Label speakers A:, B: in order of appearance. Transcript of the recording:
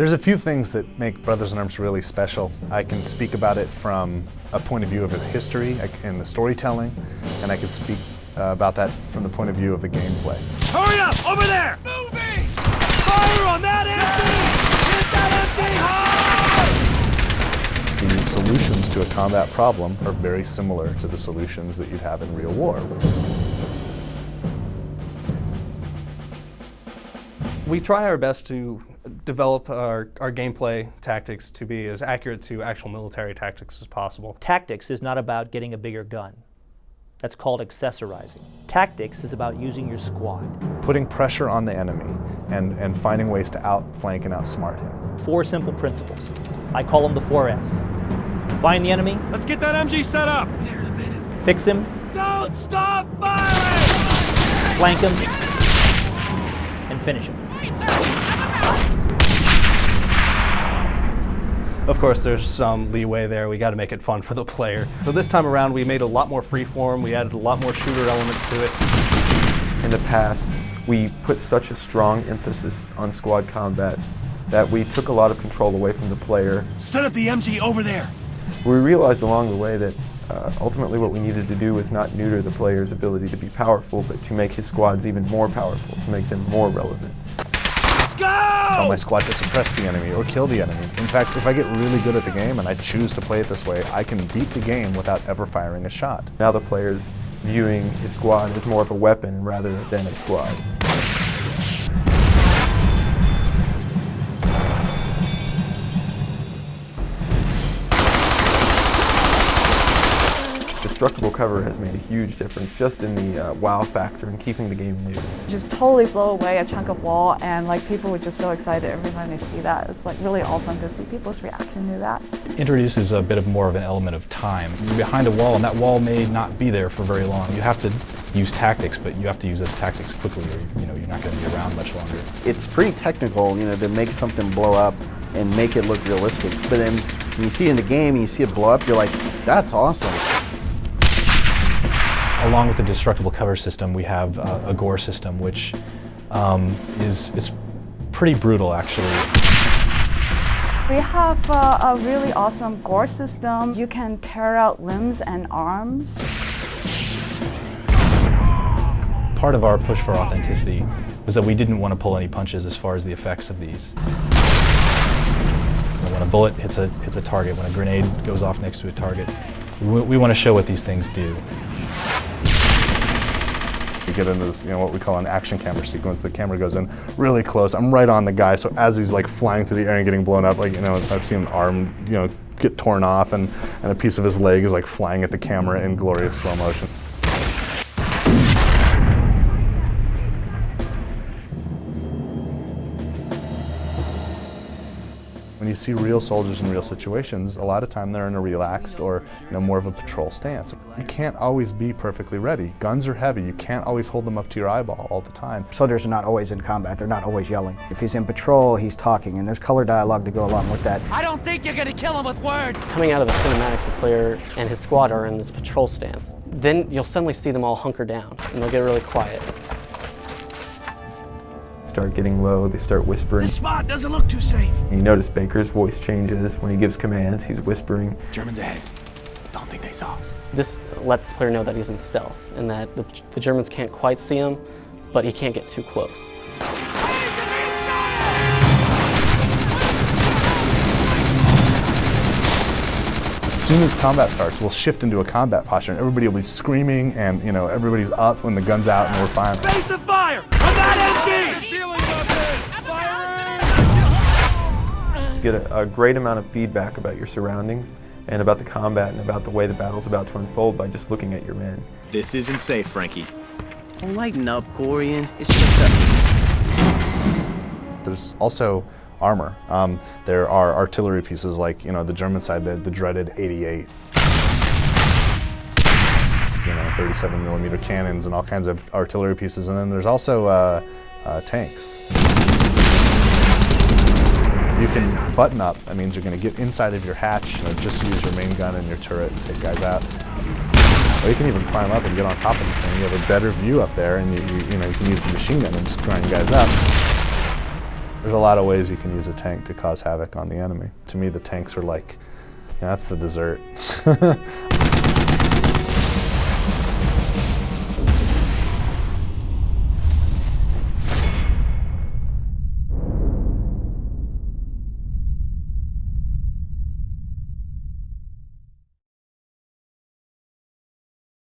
A: There's a few things that make Brothers in Arms really special. I can speak about it from a point of view of the history and the storytelling, and I can speak about that from the point of view of the gameplay.
B: Hurry up! Over there! Moving! Fire on that empty! Hit that empty! Hard!
A: The solutions to a combat problem are very similar to the solutions that you'd have in real war.
C: We try our best to develop our gameplay tactics to be as accurate to actual military tactics as possible.
D: Tactics is not about getting a bigger gun. That's called accessorizing. Tactics is about using your squad.
A: Putting pressure on the enemy and finding ways to outflank and outsmart him.
D: 4 simple principles. I call them the 4 F's. Find the enemy.
B: Let's get that MG set up. There in a minute.
D: Fix him.
B: Don't stop firing!
D: Flank him. And finish him.
C: Of course, there's some leeway there. We got to make it fun for the player. So this time around, we made a lot more freeform. We added a lot more shooter elements to it.
E: In the past, we put such a strong emphasis on squad combat that we took a lot of control away from the player.
B: Set up the MG over there.
E: We realized along the way that ultimately what we needed to do was not neuter the player's ability to be powerful, but to make his squads even more powerful, to make them more relevant.
B: Let's go!
A: Tell my squad to suppress the enemy or kill the enemy. In fact, if I get really good at the game and I choose to play it this way, I can beat the game without ever firing a shot.
E: Now the player's viewing his squad as more of a weapon rather than a squad. Destructible cover has made a huge difference just in the wow factor and keeping the game new.
F: Just totally blow away a chunk of wall, and like people were just so excited every time they see that. It's like really awesome to see people's reaction to that.
G: Introduces a bit of more of an element of time. You're behind a wall and that wall may not be there for very long. You have to use tactics, but you have to use those tactics quickly or you're not going to be around much longer.
H: It's pretty technical, to make something blow up and make it look realistic. But then when you see it in the game and you see it blow up, you're like, that's awesome.
G: Along with the destructible cover system, we have a gore system, which is pretty brutal, actually.
F: We have a really awesome gore system. You can tear out limbs and arms.
G: Part of our push for authenticity was that we didn't want to pull any punches as far as the effects of these. When a bullet hits a target, when a grenade goes off next to a target, we want to show what these things do.
A: You get into this, what we call an action camera sequence. The camera goes in really close. I'm right on the guy, so as he's like flying through the air and getting blown up, I've seen an arm, get torn off, and a piece of his leg is like flying at the camera in glorious slow motion. When you see real soldiers in real situations, a lot of time they're in a relaxed or more of a patrol stance. You can't always be perfectly ready. Guns are heavy. You can't always hold them up to your eyeball all the time.
I: Soldiers are not always in combat. They're not always yelling. If he's in patrol, he's talking, and there's color dialogue to go along with that.
B: I don't think you're gonna kill him with words!
J: Coming out of the cinematic, the player and his squad are in this patrol stance. Then you'll suddenly see them all hunker down, and they'll get really quiet.
E: Start getting low, they start whispering.
B: This spot doesn't look too safe.
E: You notice Baker's voice changes. When he gives commands, he's whispering.
B: Germans ahead. Don't think they saw us.
J: This lets the player know that he's in stealth, and that the Germans can't quite see him, but he can't get too close.
A: As soon as combat starts, we'll shift into a combat posture, and everybody will be screaming, and everybody's up when the gun's out, and we're firing.
B: Base of fire! On that MG!
E: Get a great amount of feedback about your surroundings and about the combat and about the way the battle's about to unfold by just looking at your men.
K: This isn't safe, Frankie.
H: Lighten up, Corian. It's just
A: There's also armor. There are artillery pieces like, the German side, the dreaded 88. 37 millimeter cannons and all kinds of artillery pieces. And then there's also tanks. You can button up. That means you're going to get inside of your hatch, just use your main gun and your turret and take guys out. Or you can even climb up and get on top of the thing. You have a better view up there, and you can use the machine gun and just grind guys up. There's a lot of ways you can use a tank to cause havoc on the enemy. To me, the tanks are like, that's the dessert.